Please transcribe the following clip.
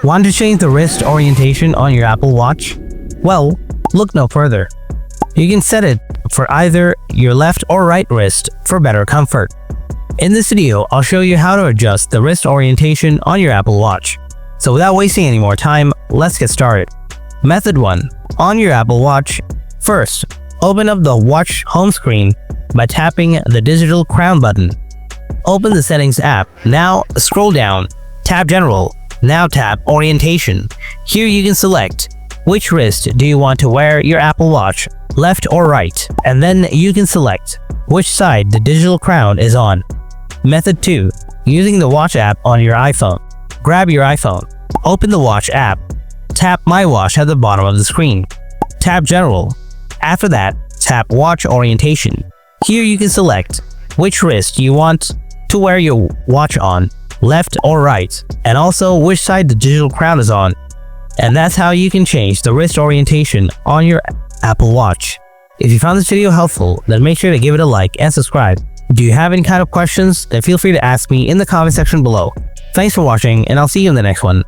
Want to change the wrist orientation on your Apple Watch? Well, look no further. You can set it for either your left or right wrist for better comfort. In this video, I'll show you how to adjust the wrist orientation on your Apple Watch. So without wasting any more time, let's get started. Method 1. On your Apple Watch, first, open up the watch home screen by tapping the digital crown button. Open the Settings app. Now scroll down, tap General, now tap Orientation. Here you can select which wrist do you want to wear your Apple Watch, left or right, and then you can select which side the digital crown is on. Method 2. Using the Watch app on your iPhone. Grab your iPhone, open the Watch app, tap My Watch at the bottom of the screen. Tap General. After that, tap Watch Orientation. Here you can select which wrist you want to wear your watch on, left or right, and also which side the digital crown is on. And that's how you can change the wrist orientation on your Apple Watch. If you found this video helpful, then make sure to give it a like and subscribe. Do you have any kind of questions? Then feel free to ask me in the comment section below. Thanks for watching, and I'll see you in the next one.